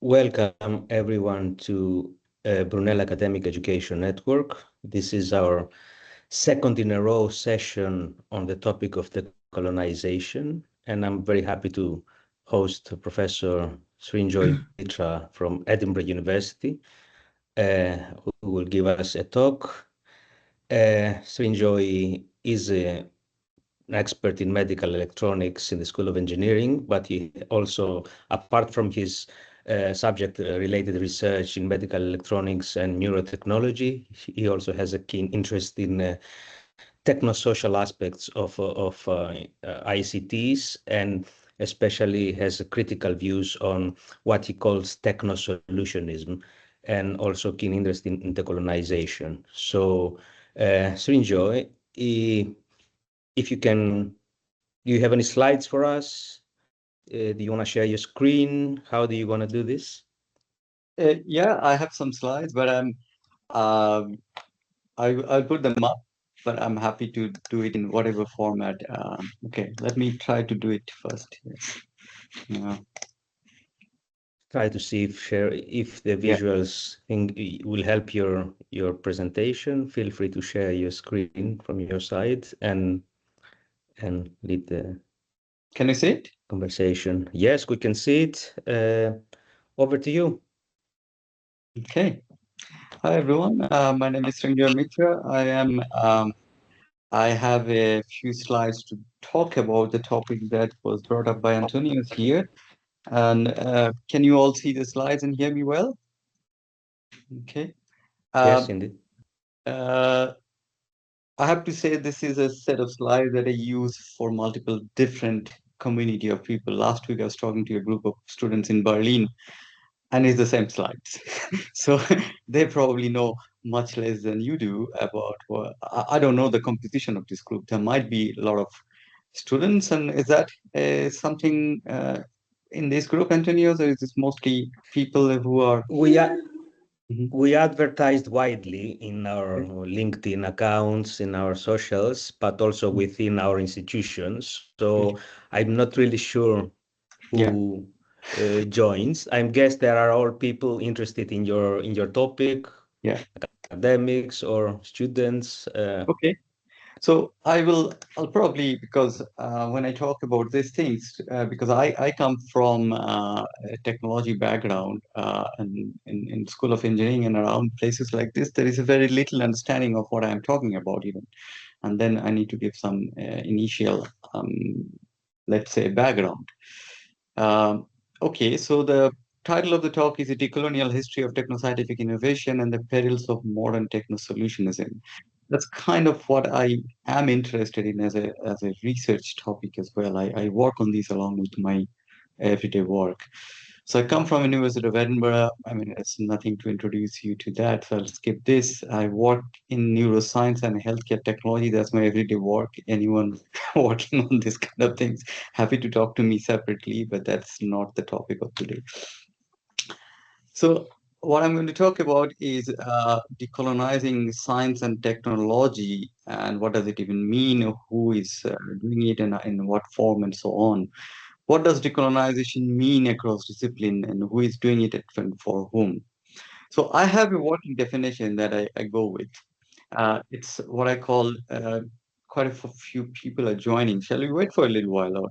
Welcome everyone to Brunel Academic Education Network. This is our second in a row session on the topic of decolonization, and I'm very happy to host Professor Srinjoy Mitra from Edinburgh University, who will give us a talk. Srinjoy is an expert in medical electronics in the School of Engineering, but he also, apart from his subject-related research in medical electronics and neurotechnology, he also has a keen interest in techno-social aspects of ICTs, and especially has critical views on what he calls techno-solutionism, and also keen interest in decolonization. So, Srinjoy, if you can, do you have any slides for us? Do you want to share your screen? How do you want to do this? Yeah, I have some slides, but I'll put them up, but I'm happy to do it in whatever format. Okay, let me try to do it first. Yeah. Try to see if the Yeah. visuals will help your presentation. Feel free to share your screen from your side and lead the Can you see it? conversation. Yes, we can see it. Over to you. Okay. Hi everyone. My name is Srinjoy Mitra. I have a few slides to talk about the topic that was brought up by Antonius here. And can you all see the slides and hear me well? Okay. Yes, Um, indeed. uh, I have to say this is a set of slides that I use for multiple different community of people. Last week I was talking to a group of students in Berlin, and it's the same slides. So they probably know much less than you do about what I don't know the composition of this group. There might be a lot of students, and is that something in this group, Antonio, or is this mostly people who are We are Mhm. We advertised widely in our LinkedIn accounts, in our socials, but also within our institutions. So I'm not really sure Yeah. who joins. I guess there are all people interested in your topic, Yeah. academics or students. Okay. So I'll probably, because when I talk about these things, because I come from a technology background and in School of Engineering and around places like this, there is a very little understanding of what I'm talking about even. And then I need to give some initial, let's say, background. Um, okay, so the title of the talk is A Decolonial History of Techno-Scientific Innovation and the Perils of Modern Techno-Solutionism. That's kind of what I am interested in as a research topic as well. I work on these along with my everyday work. So I come from University of Edinburgh. I mean, it's nothing to introduce you to that, so I'll skip this. I work in neuroscience and healthcare technology. That's my everyday work. Anyone working on this kind of things, happy to talk to me separately, but that's not the topic of today. So what I'm going to talk about is decolonizing science and technology, and what does it even mean, who is doing it, and in what form, and so on. What does decolonization mean across discipline, and who is doing it and for whom? So I have a working definition that I go with. It's what I call quite a few people are joining. Shall we wait for a little while?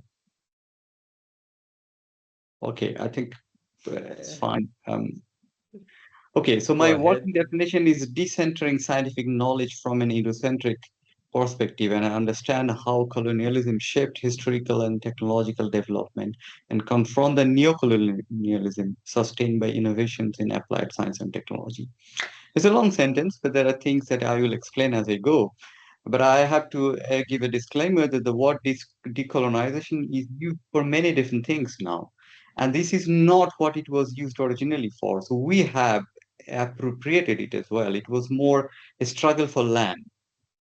Or okay, I think it's fine. Okay, so Go my ahead. working definition is decentering scientific knowledge from an Eurocentric perspective, and I understand how colonialism shaped historical and technological development and confront the neocolonialism sustained by innovations in applied science and technology. It's a long sentence, but there are things that I will explain as I go. But I have to give a disclaimer that the word decolonization is used for many different things now. And this is not what it was used originally for. So we have appropriated it as well. It was more a struggle for land.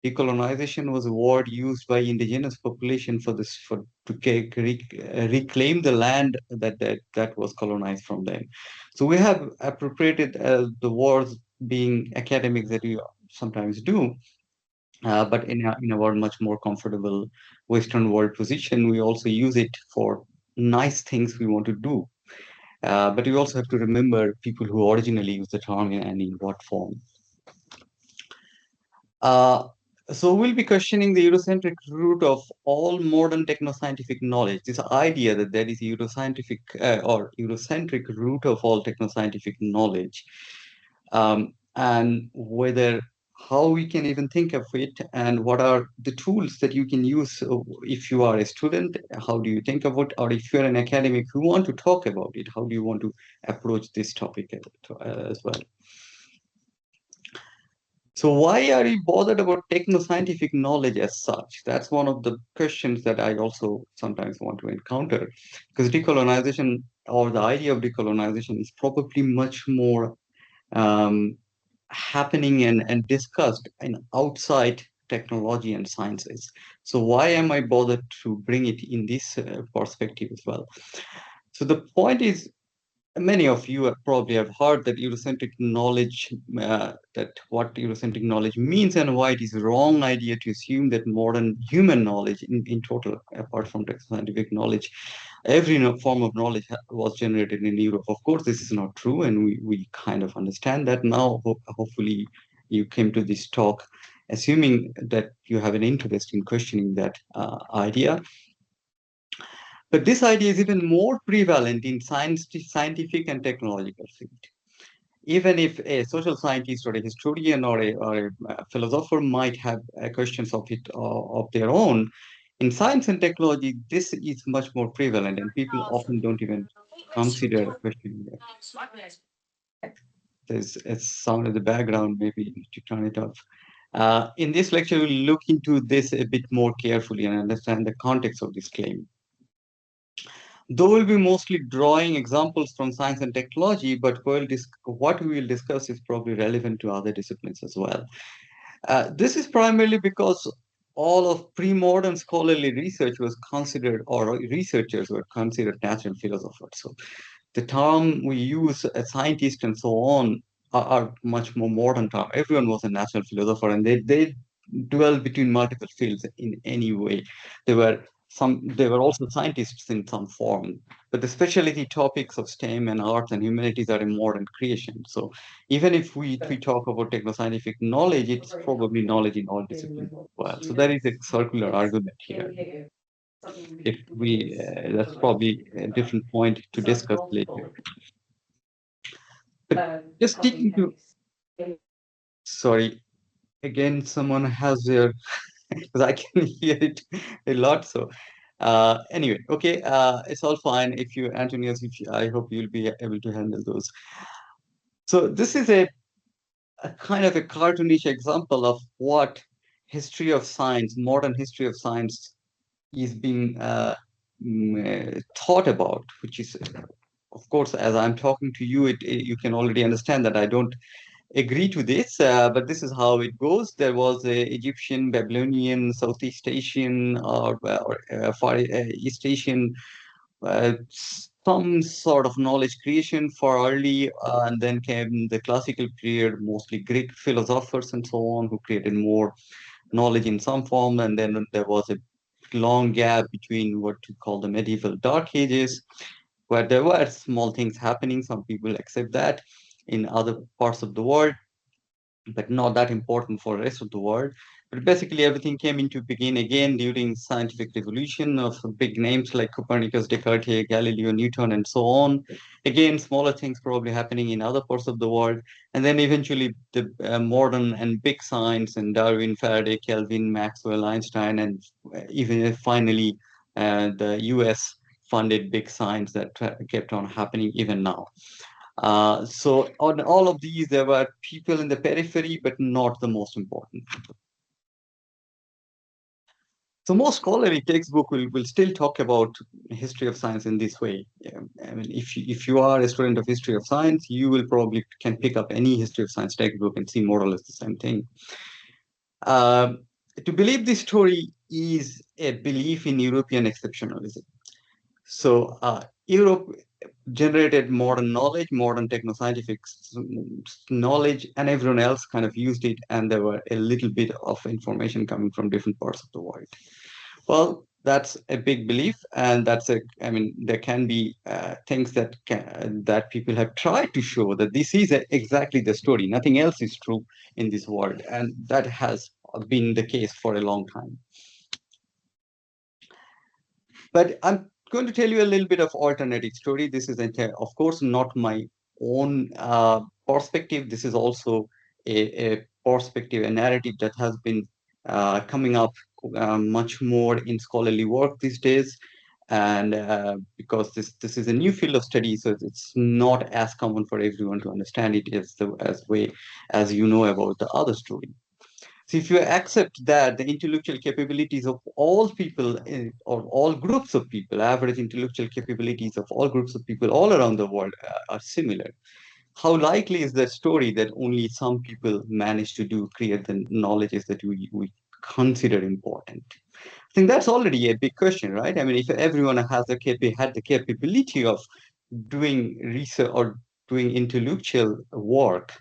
Decolonization was a word used by indigenous population for this for to reclaim the land that was colonized from them. So we have appropriated the words being academics that we sometimes do, but in a world much more comfortable Western world position, we also use it for nice things we want to do. But you also have to remember people who originally used the term and in what form. So we'll be questioning the Eurocentric root of all modern technoscientific knowledge. This idea that there is a Euroscientific or Eurocentric root of all technoscientific knowledge, and whether how we can even think of it, and what are the tools that you can use if you are a student. How do you think of it, or if you're an academic who want to talk about it, how do you want to approach this topic as well? So why are we bothered about techno-scientific knowledge as such? That's one of the questions that I also sometimes want to encounter, because decolonization, or the idea of decolonization, is probably much more happening and discussed in outside technology and sciences. So why am I bothered to bring it in this perspective as well? So the point is, many of you probably have heard that Eurocentric knowledge, that what Eurocentric knowledge means, and why it is a wrong idea to assume that modern human knowledge, in total, apart from scientific knowledge, every form of knowledge was generated in Europe. Of course, this is not true, and we kind of understand that now. Hopefully, you came to this talk assuming that you have an interest in questioning that idea. But this idea is even more prevalent in scientific and technological field. Even if a social scientist or a historian or a philosopher might have questions of it of their own, in science and technology, this is much more prevalent, and people often don't even consider questioning that. There's a sound in the background, maybe you need to turn it off. In this lecture, we'll look into this a bit more carefully and understand the context of this claim. Though we'll be mostly drawing examples from science and technology, but what we will discuss is probably relevant to other disciplines as well. This is primarily because all of pre-modern scholarly research was considered, or researchers were considered, natural philosophers. So the term we use, a scientist and so on, are much more modern term. Everyone was a natural philosopher, and they dwell between multiple fields in any way. They were also scientists in some form, but the specialty topics of STEM and arts and humanities are a modern creation. So even if we talk about technoscientific knowledge, it's probably knowledge in all disciplines as well. So there is a circular argument here. If we, that's probably a different point to discuss later. But just sticking to, sorry, again, someone has their, because I can hear it a lot. So anyway, okay, it's all fine. If you, Antonius, I hope you'll be able to handle those. So this is a kind of a cartoonish example of what history of science, modern history of science, is being thought about, which is, of course, as I'm talking to you, you can already understand that I don't agree to this, but this is how it goes. There was a Egyptian, Babylonian, Southeast Asian, or Far East Asian, some sort of knowledge creation for early, and then came the classical period, mostly Greek philosophers and so on, who created more knowledge in some form, and then there was a long gap between what you call the medieval Dark Ages, where there were small things happening. Some people accept that in other parts of the world, but not that important for the rest of the world. But basically, everything came into begin again during scientific revolution of big names like Copernicus, Descartes, Galileo, Newton, and so on. Again, smaller things probably happening in other parts of the world. And then eventually the modern and big science, and Darwin, Faraday, Kelvin, Maxwell, Einstein, and even finally the US funded big science that kept on happening even now. So on all of these, there were people in the periphery, but not the most important people. So most scholarly textbook will still talk about history of science in this way. Yeah. I mean, if you are a student of history of science, you will probably can pick up any history of science textbook and see more or less the same thing. To believe this story is a belief in European exceptionalism. So Europe generated modern knowledge, modern technoscientific knowledge, and everyone else kind of used it, and there were a little bit of information coming from different parts of the world. Well, That's a big belief, and I mean, there can be things that people have tried to show that this is exactly the story. Nothing else is true in this world, and that has been the case for a long time. But I'm going to tell you a little bit of alternative story. This is, of course, not my own perspective. This is also a perspective, a narrative that has been coming up much more in scholarly work these days. And because this is a new field of study, so it's not as common for everyone to understand it as you know about the other story. So if you accept that the intellectual capabilities of all people or all groups of people, average intellectual capabilities of all groups of people all around the world are similar, how likely is the story that only some people manage to create the knowledges that we consider important? I think that's already a big question, right? I mean, if everyone had the capability of doing research or doing intellectual work,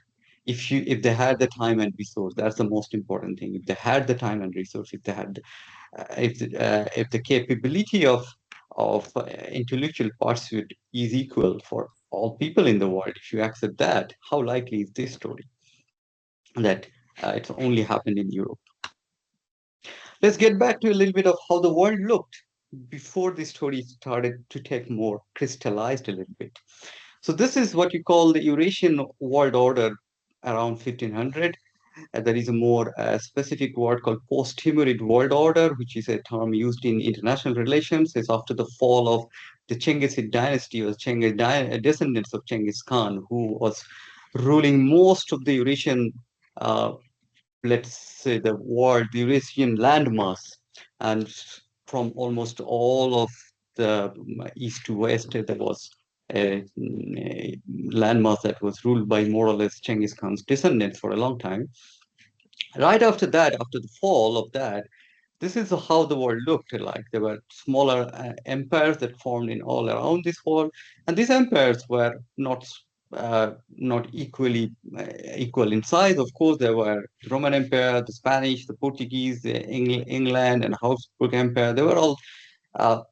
if they had the time and resource, that's the most important thing. If they had the time and resource, if they had if the capability of intellectual pursuit is equal for all people in the world, if you accept that, how likely is this story that it's only happened in Europe? Let's get back to a little bit of how the world looked before this story started to take more crystallized a little bit. So this is what you call the Eurasian world order around 1500. There is a more specific word called post-Timurid world order, which is a term used in international relations. It's after the fall of the Chinggisid dynasty, or descendants of Genghis Khan, who was ruling most of the Eurasian uh, let's say the world, the Eurasian landmass, and from almost all of the east to west, there was a landmass that was ruled by more or less Genghis Khan's descendants for a long time. Right after that, after the fall of that, this is how the world looked like. There were smaller empires that formed in all around this world, and these empires were not equal in size. Of course, there were the Roman Empire, the Spanish, the Portuguese, the England, and Habsburg Empire. They were all uh,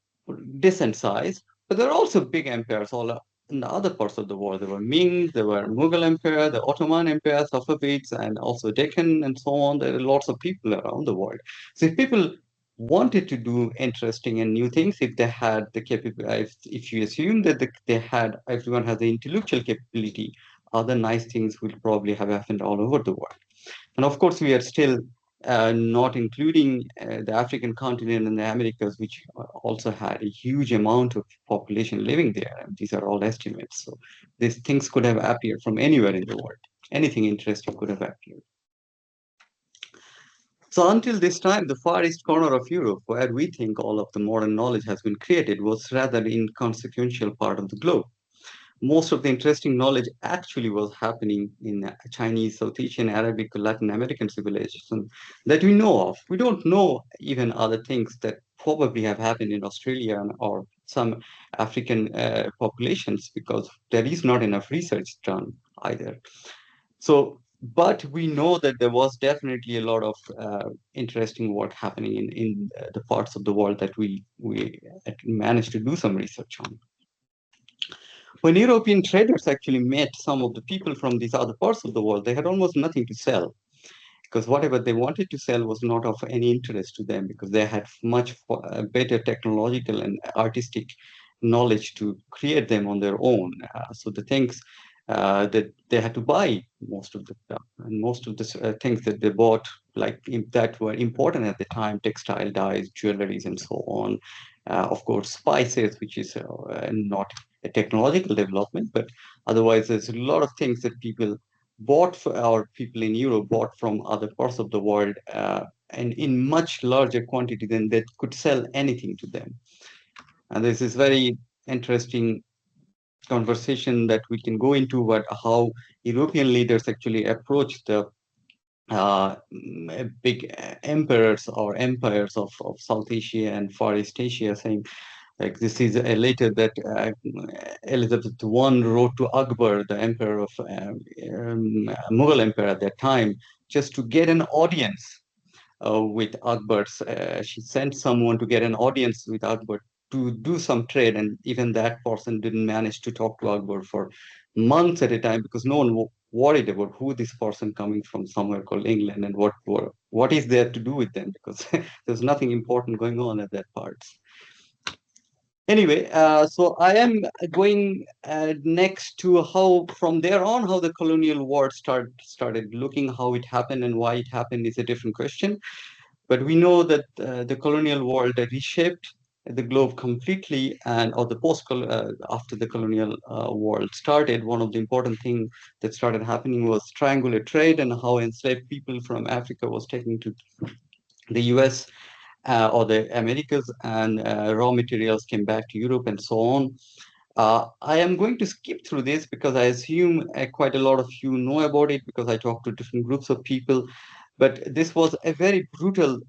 decent size, but there are also big empires all in the other parts of the world. There were Ming, there were Mughal Empire, the Ottoman Empire, Safavids, and also Deccan, and so on. There are lots of people around the world. So if people wanted to do interesting and new things, if they had the capability, if you assume that everyone has the intellectual capability, other nice things will probably have happened all over the world. And of course, we are still not including the African continent and the Americas, which also had a huge amount of population living there. And these are all estimates. So these things could have appeared from anywhere in the world. Anything interesting could have appeared. So until this time, the far east corner of Europe, where we think all of the modern knowledge has been created, was rather inconsequential part of the globe. Most of the interesting knowledge actually was happening in Chinese, South Asian, Arabic, Latin American civilization that we know of. We don't know even other things that probably have happened in Australia or some African populations, because there is not enough research done either. So, but we know that there was definitely a lot of interesting work happening in the parts of the world that we managed to do some research on. When European traders actually met some of the people from these other parts of the world, they had almost nothing to sell, because whatever they wanted to sell was not of any interest to them, because they had much better technological and artistic knowledge to create them on their own. So the things that they had to buy, most of the things that they bought, like that were important at the time, textile dyes, jewelries, and so on. Of course, spices, which is not a technological development, but otherwise there's a lot of things that people in Europe bought from other parts of the world, and in much larger quantity than they could sell anything to them. And this is very interesting conversation that we can go into, but how European leaders actually approach the big emperors or empires of South Asia and Far East Asia, saying, like, this is a letter that Elizabeth I wrote to Akbar, the emperor of Mughal Empire at that time, just to get an audience with Akbar. She sent someone to get an audience with Akbar to do some trade, and even that person didn't manage to talk to Akbar for months at a time because no one worried about who this person coming from somewhere called England and what is there to do with them, because there's nothing important going on at that part. Anyway, so I am going next to how, from there on, how the colonial war started looking, how it happened and why it happened is a different question. But we know that the colonial world reshaped the globe completely, and or the after the colonial world started, one of the important things that started happening was triangular trade, and how enslaved people from Africa was taken to the US or the Americas, and raw materials came back to Europe and so on. I am going to skip through this because I assume quite a lot of you know about it because I talked to different groups of people. But this was a very brutal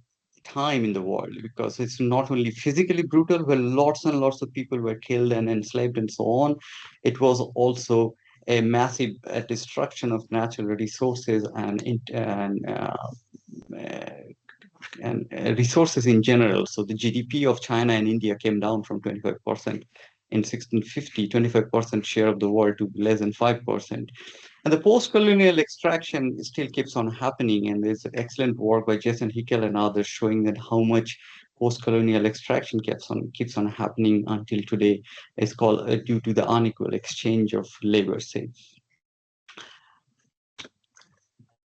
time in the world because it's not only physically brutal, where lots and lots of people were killed and enslaved and so on. It was also a massive destruction of natural resources and resources in general. So the GDP of China and India came down from 25% in 1650, 25% share of the world, to less than 5%. And the post-colonial extraction still keeps on happening. And there's excellent work by Jason Hickel and others showing that how much post-colonial extraction keeps on happening until today is called due to the unequal exchange of labor, say.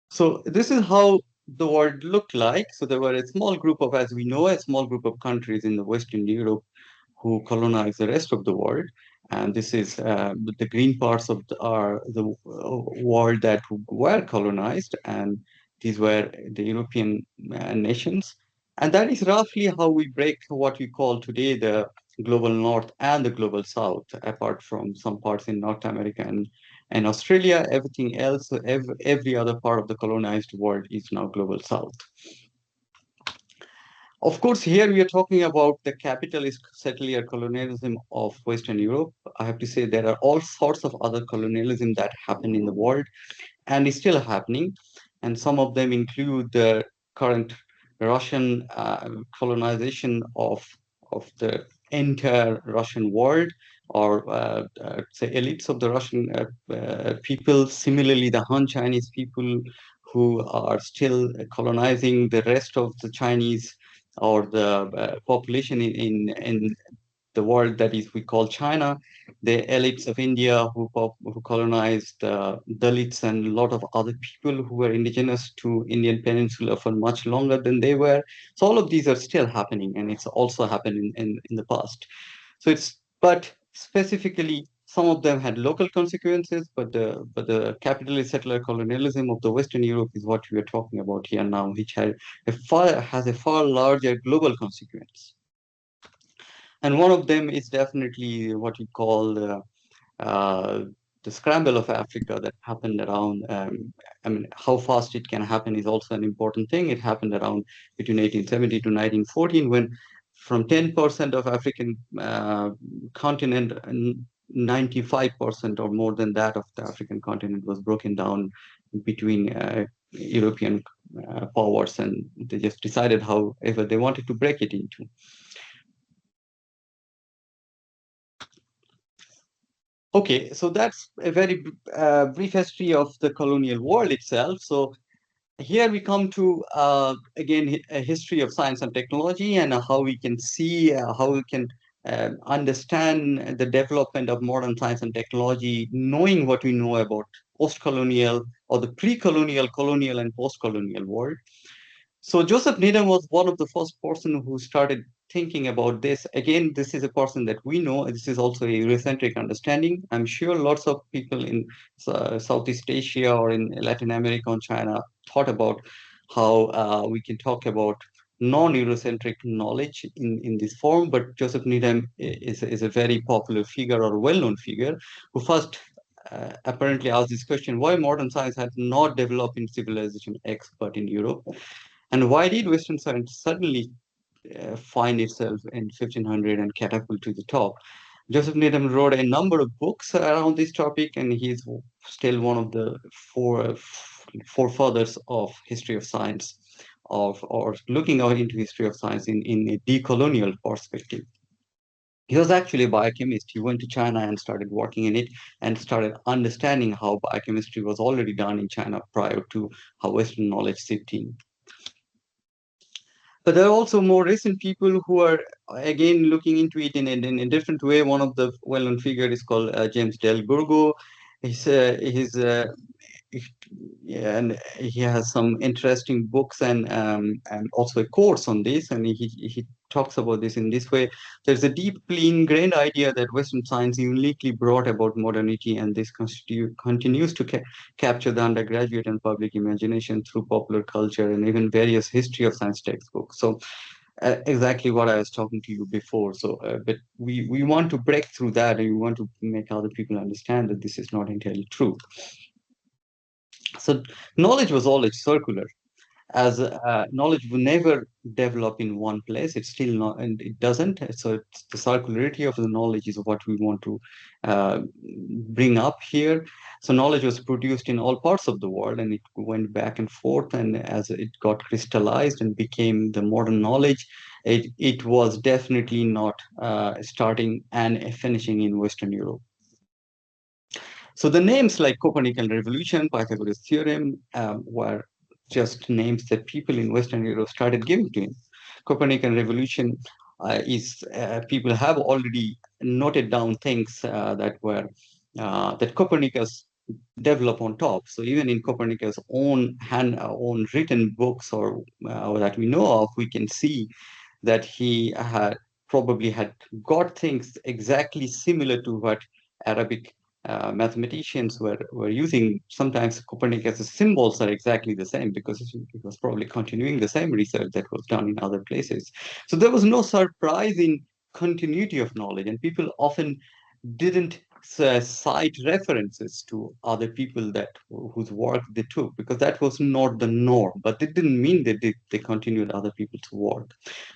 So this is how the world looked like. So there were a small group of, as we know, a small group of countries in the Western Europe who colonized the rest of the world. And this is the green parts of the world that were colonized, and these were the European nations. And that is roughly how we break what we call today the global North and the global South, apart from some parts in North America and Australia. Everything else, every other part of the colonized world is now global South. Of course, here we are talking about the capitalist settler colonialism of Western Europe. I have to say there are all sorts of other colonialism that happen in the world and is still happening. And some of them include the current Russian colonization of the entire Russian world, or say elites of the Russian people. Similarly, the Han Chinese people who are still colonizing the rest of the Chinese or the population in the world that is we call China, the elites of India who colonized Dalits and a lot of other people who were indigenous to Indian Peninsula for much longer than they were. So all of these are still happening, and it's also happened in the past. But specifically, some of them had local consequences, but the capitalist settler colonialism of the Western Europe is what we are talking about here now, which has a far larger global consequence. And one of them is definitely what we call the scramble of Africa that happened around. I mean, how fast it can happen is also an important thing. It happened around between 1870 to 1914, when from 10% of African continent, 95% or more than that of the African continent was broken down between European powers, and they just decided however they wanted to break it into. Okay, so that's a very brief history of the colonial world itself. So here we come to, again, a history of science and technology, and how we can see, how we can understand the development of modern science and technology, knowing what we know about post-colonial or the pre-colonial, colonial, and post-colonial world. So Joseph Needham was one of the first person who started thinking about this. Again, this is a person that we know. This is also a Eurocentric understanding. I'm sure lots of people in Southeast Asia or in Latin America and China thought about how we can talk about non-Eurocentric knowledge in this form. But Joseph Needham is a very popular figure or well-known figure who first apparently asked this question: why modern science had not developed in civilization X but in Europe? And why did Western science suddenly find itself in 1500 and catapult to the top? Joseph Needham wrote a number of books around this topic, and he's still one of the forefathers of history of science. or looking out into history of science in a decolonial perspective. He was actually a biochemist. He went to China and started working in it and started understanding how biochemistry was already done in China prior to how Western knowledge seeped in. But there are also more recent people who are, again, looking into it in a different way. One of the well-known figures is called James Del Burgo. He's yeah, and he has some interesting books and also a course on this, and he talks about this in this way. There's a deeply ingrained idea that Western science uniquely brought about modernity, and this continues to capture the undergraduate and public imagination through popular culture and even various history of science textbooks. So exactly what I was talking to you before. So, but we want to break through that, and we want to make other people understand that this is not entirely true. So knowledge was always circular, as knowledge will never develop in one place. It's still not, and it doesn't. So it's the circularity of the knowledge is what we want to bring up here. So knowledge was produced in all parts of the world, and it went back and forth. And as it got crystallized and became the modern knowledge, it was definitely not starting and finishing in Western Europe. So the names like Copernican revolution, Pythagoras theorem were just names that people in Western Europe started giving to him. Copernican revolution is people have already noted down things that Copernicus developed on top. So even in Copernicus' own written books or that we know of, we can see that he had probably had got things exactly similar to what Arabic mathematicians were using. Sometimes Copernicus' symbols are exactly the same because he was probably continuing the same research that was done in other places. So there was no surprise in continuity of knowledge, and people often didn't cite references to other people whose work they took, because that was not the norm. But it didn't mean that they continued other people's work.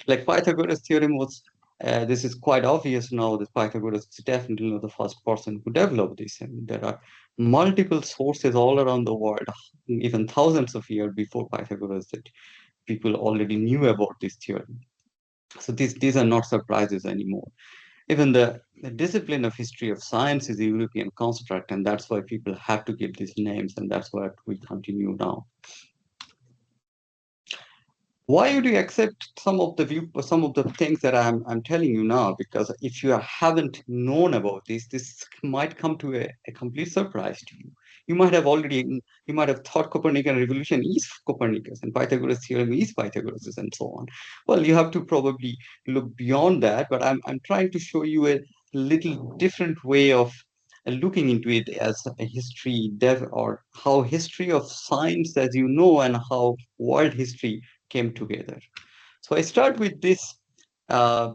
Like Pythagoras theorem was, this is quite obvious now that Pythagoras is definitely not the first person who developed this. And there are multiple sources all around the world, even thousands of years before Pythagoras, that people already knew about this theorem. So these are not surprises anymore. Even the discipline of history of science is a European construct, and that's why people have to give these names, and that's what we continue now. Why would you accept some of the things that I'm telling you now? Because if you haven't known about this might come to a complete surprise to you. You might have thought Copernican revolution is Copernicus and Pythagoras theorem is Pythagoras and so on. Well, you have to probably look beyond that, but I'm trying to show you a little different way of looking into it as a history or how history of science, as you know, and how world history came together. So I start with this uh,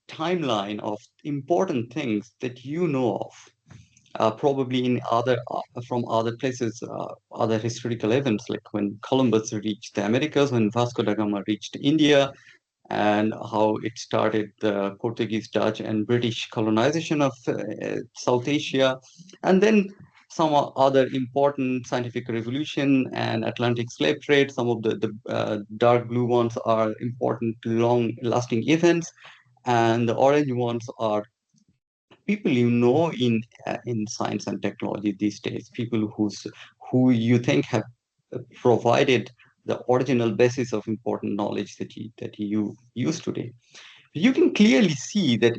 timeline of important things that you know of, probably in from other places, other historical events, like when Columbus reached the Americas, when Vasco da Gama reached India, and how it started the Portuguese, Dutch, and British colonization of South Asia, and then some other important scientific revolution and Atlantic slave trade. Some of the dark blue ones are important, long-lasting events, and the orange ones are people you know in science and technology these days. People who you think have provided the original basis of important knowledge that you use today. You can clearly see that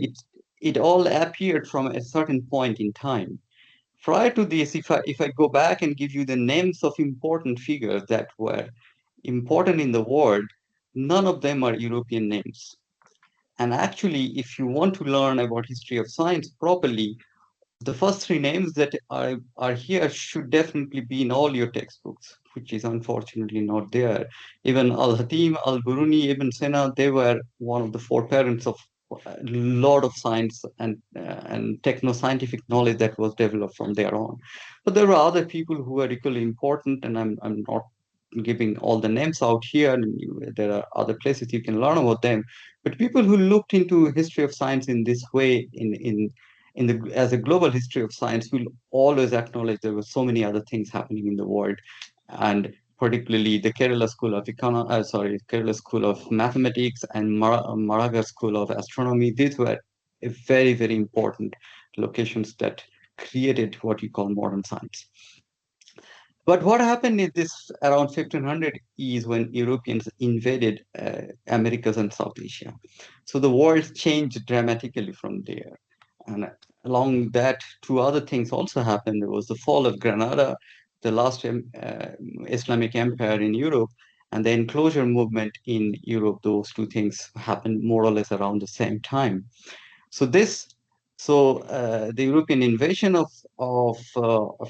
it all appeared from a certain point in time. Prior to this, if I go back and give you the names of important figures that were important in the world, none of them are European names. And actually, if you want to learn about history of science properly, the first three names that are here should definitely be in all your textbooks, which is unfortunately not there. Even Al-Hatim, Al-Biruni, Ibn Sina, they were one of the foreparents of a lot of science and techno-scientific knowledge that was developed from there on. But there are other people who are equally important, and I'm not giving all the names out here. And there are other places you can learn about them. But people who looked into history of science in this way, as a global history of science, will always acknowledge there were so many other things happening in the world, and particularly the Kerala School of Kerala School of Mathematics and Maraga School of Astronomy. These were very, very important locations that created what you call modern science. But what happened in this around 1500 is when Europeans invaded Americas and South Asia. So the world changed dramatically from there. And along that, two other things also happened. There was the fall of Granada, the last Islamic empire in Europe, and the enclosure movement in Europe. Those two things happened more or less around the same time. So the European invasion of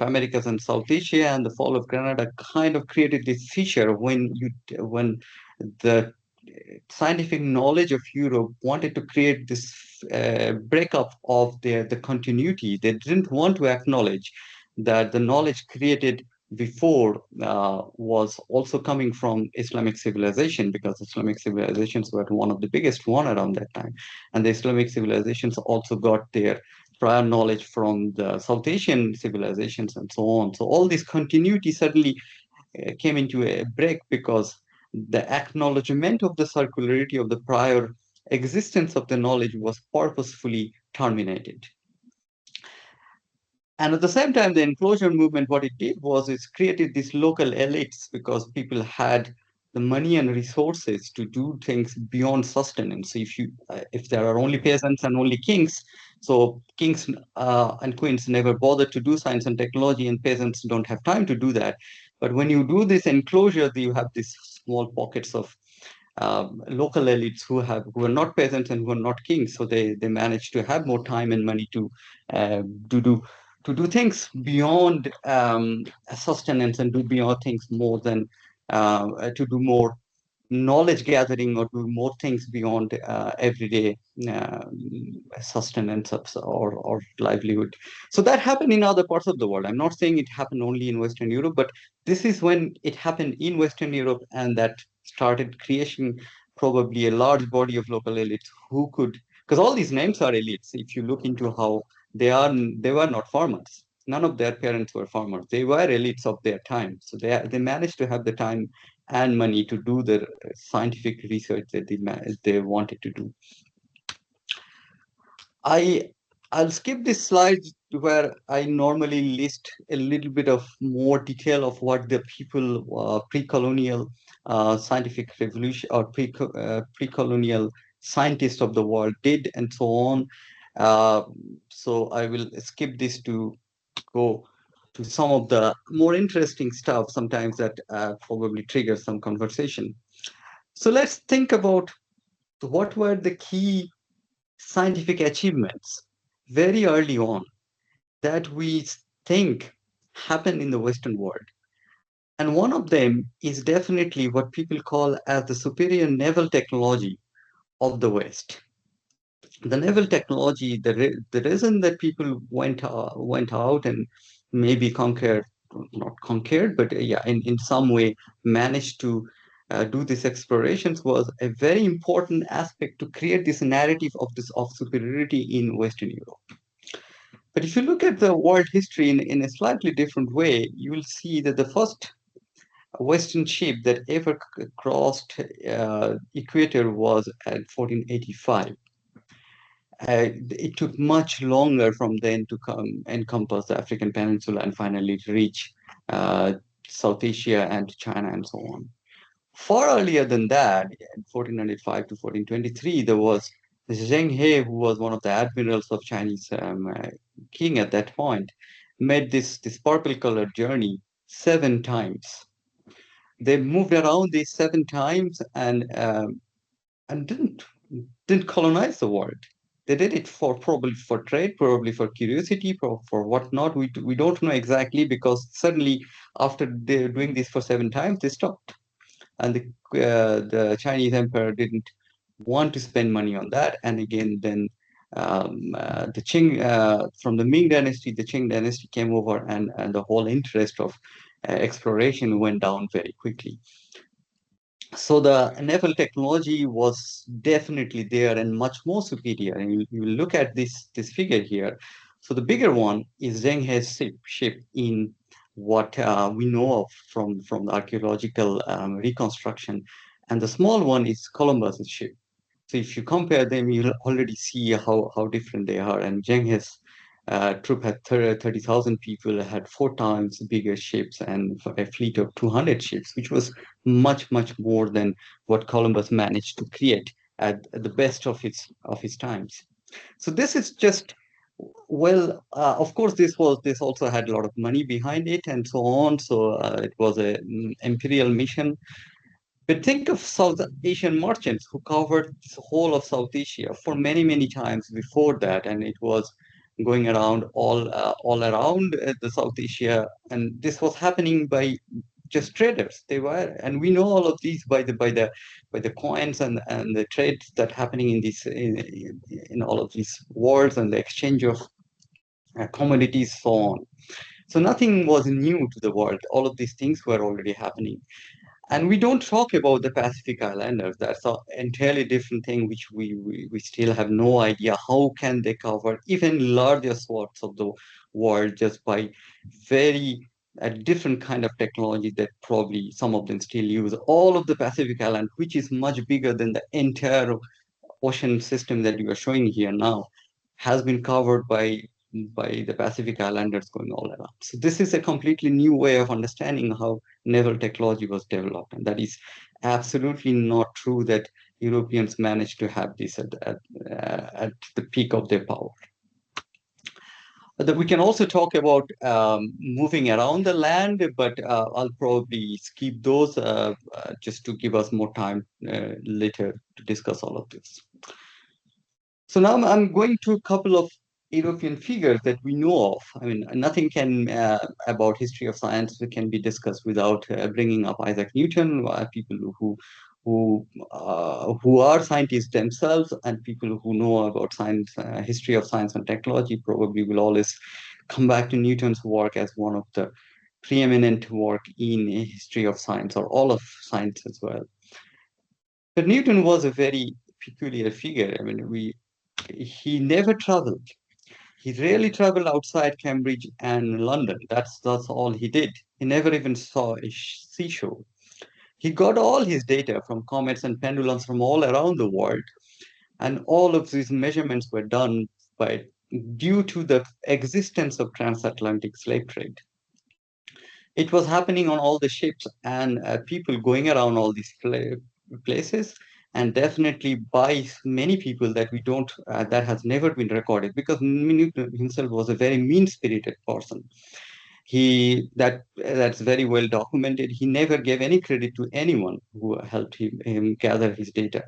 Americas and South Asia and the fall of Granada kind of created this fissure when the scientific knowledge of Europe wanted to create this breakup of the continuity. They didn't want to acknowledge that the knowledge created before was also coming from Islamic civilization, because Islamic civilizations were one of the biggest one around that time. And the Islamic civilizations also got their prior knowledge from the South Asian civilizations and so on. So all this continuity suddenly came into a break because the acknowledgement of the circularity of the prior existence of the knowledge was purposefully terminated. And at the same time, the enclosure movement, what it did was it created these local elites because people had the money and resources to do things beyond sustenance. If there are only peasants and only kings, so kings and queens never bothered to do science and technology, and peasants don't have time to do that. But when you do this enclosure, you have these small pockets of local elites who are not peasants and who are not kings, so they manage to have more time and money to do things beyond sustenance and do beyond things more than to do more knowledge gathering or do more things beyond everyday sustenance or livelihood. So that happened in other parts of the world. I'm not saying it happened only in Western Europe, but this is when it happened in Western Europe, and that started creation probably a large body of local elites who could, because all these names are elites. If you look into how they were not farmers. None of their parents were farmers. They were elites of their time. So they managed to have the time and money to do the scientific research that they wanted to do. I'll skip this slide where I normally list a little bit of more detail of what the people pre-colonial scientific revolution or pre-colonial scientists of the world did and so on. So I will skip this to go to some of the more interesting stuff sometimes that probably triggers some conversation. So let's think about what were the key scientific achievements very early on that we think happened in the Western world. And one of them is definitely what people call as the superior naval technology of the West. The naval technology, the reason that people went out and maybe conquered, not conquered, but yeah, in some way managed to do these explorations was a very important aspect to create this narrative of superiority in Western Europe. But if you look at the world history in a slightly different way, you will see that the first Western ship that ever crossed equator was at 1485. It took much longer from then to encompass the African Peninsula and finally to reach South Asia and China and so on. Far earlier than that, in 1495 to 1423, there was Zheng He, who was one of the admirals of Chinese king at that point, made this purple-colored journey 7 times. They moved around these 7 times and didn't colonize the world. They did it probably for trade, probably for curiosity, for whatnot. We don't know exactly, because suddenly after they're doing this for 7 times, they stopped. And the Chinese emperor didn't want to spend money on that. And again, then the Qing, from the Ming dynasty, the Qing dynasty came over, and the whole interest of exploration went down very quickly. So the naval technology was definitely there and much more superior. And you look at this figure here. So the bigger one is Zheng He's ship in what we know of from the archaeological reconstruction. And the small one is Columbus's ship. So if you compare them, you'll already see how different they are. And Genghis troop had 30,000 people, had 4 times bigger ships and a fleet of 200 ships, which was much, much more than what Columbus managed to create at the best of his times. So this is just, well, of course, this also had a lot of money behind it and so on. So it was a imperial mission. But think of South Asian merchants who covered the whole of South Asia for many, many times before that, and it was going around all around the South Asia, and this was happening by just traders. They were, and we know all of these by the coins and the trades that happening in this in all of these wars and the exchange of commodities, so on. So nothing was new to the world. All of these things were already happening. And we don't talk about the Pacific Islanders. That's an entirely different thing, which we still have no idea. How can they cover even larger swaths of the world just by very a different kind of technology that probably some of them still use? All of the Pacific Island, which is much bigger than the entire ocean system that you are showing here now, has been covered by the Pacific Islanders going all around. So this is a completely new way of understanding how naval technology was developed, and that is absolutely not true that Europeans managed to have this at the peak of their power. That we can also talk about moving around the land, but I'll probably skip those just to give us more time later to discuss all of this. So now I'm going to a couple of European figures that we know of. I mean, nothing can about history of science can be discussed without bringing up Isaac Newton, people who are scientists themselves, and people who know about science, history of science and technology probably will always come back to Newton's work as one of the preeminent work in history of science or all of science as well. But Newton was a very peculiar figure. I mean, he never traveled. He rarely traveled outside Cambridge and London. That's all he did. He never even saw a seashore. He got all his data from comets and pendulums from all around the world, and all of these measurements were done by due to the existence of transatlantic slave trade. It was happening on all the ships and people going around all these places, and definitely by many people that we don't that has never been recorded, because Newton himself was a very mean-spirited person. That's very well documented. He never gave any credit to anyone who helped him gather his data.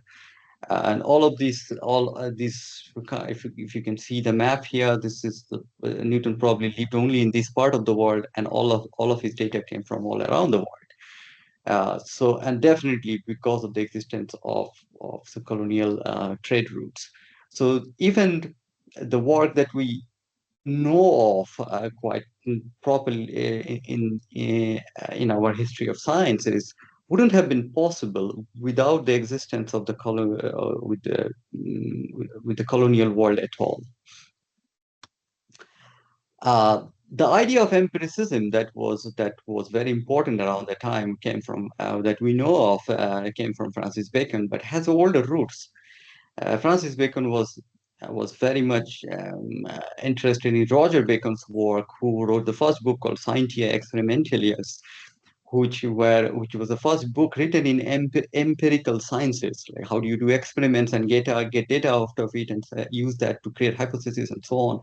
And all of these, if you can see the map here, this is Newton probably lived only in this part of the world, and all of his data came from all around the world. So, and definitely because of the existence of the colonial trade routes. So even the work that we know of quite properly in our history of sciences wouldn't have been possible without the existence of the with the colonial world at all. The idea of empiricism that was very important around the time came from that we know of came from Francis Bacon, but has older roots. Francis Bacon was very much interested in Roger Bacon's work, who wrote the first book called Scientia Experimentalis, which was the first book written in empirical sciences. Like how do you do experiments and get data out of it and use that to create hypotheses and so on.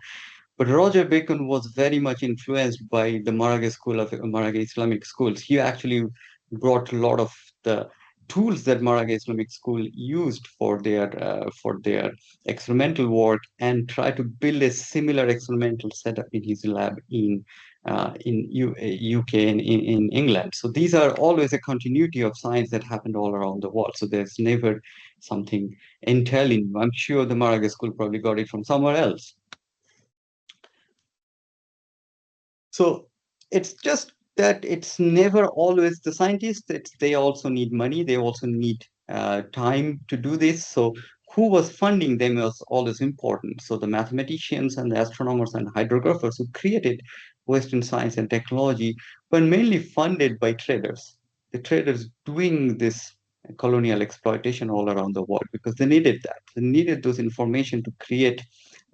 But Roger Bacon was very much influenced by the Maragha school of Maragha Islamic schools. He actually brought a lot of the tools that Maragha Islamic school used for their experimental work and tried to build a similar experimental setup in his lab in UK and in England. So these are always a continuity of science that happened all around the world. So there's never something entirely new. I'm sure the Maragha school probably got it from somewhere else. So it's just that it's never always the scientists. They also need money. They also need time to do this. So who was funding them was always important. So the mathematicians and the astronomers and hydrographers who created Western science and technology were mainly funded by traders. The traders doing this colonial exploitation all around the world because they needed that. They needed those information to create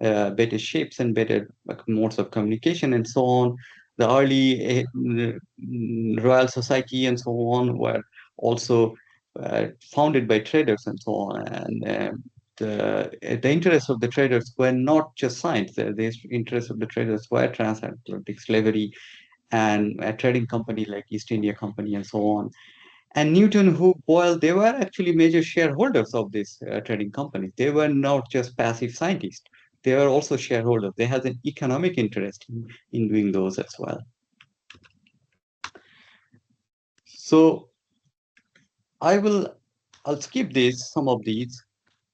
better shapes and better modes of communication and so on. The early Royal Society and so on were also founded by traders and so on. And the interests of the traders were not just science. The interests of the traders were transatlantic slavery and a trading company like East India Company and so on. And Newton, Hooke, Boyle, they were actually major shareholders of this trading company. They were not just passive scientists. They were also shareholders. They had an economic interest in doing those as well. So I'll skip some of these,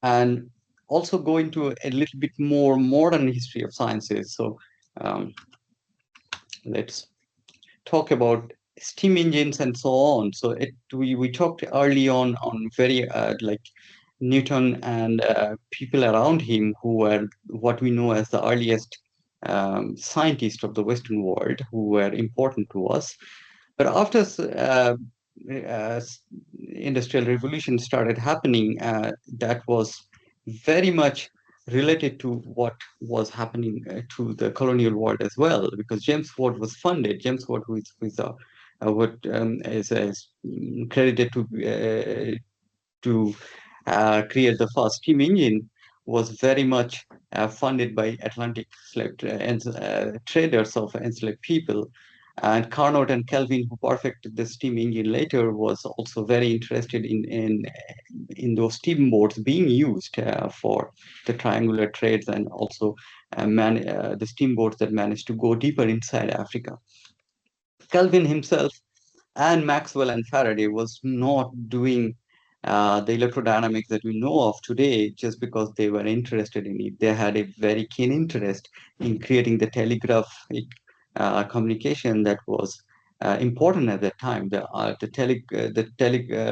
and also go into a little bit more modern history of sciences. So um, let's talk about steam engines and so on. So we talked early on very like Newton and people around him who were what we know as the earliest scientists of the Western world who were important to us. But after uh, industrial revolution started happening, that was very much related to what was happening to the colonial world as well, because James Watt was funded. James Watt, who is what is credited to create the first steam engine, was very much funded by Atlantic slave traders of enslaved people. And Carnot and Kelvin, who perfected the steam engine later, was also very interested in those steamboats being used for the triangular trades, and also the steamboats that managed to go deeper inside Africa. Kelvin himself and Maxwell and Faraday was not doing the electrodynamics that we know of today just because they were interested in it. They had a very keen interest in creating the telegraphic communication that was important at that time. The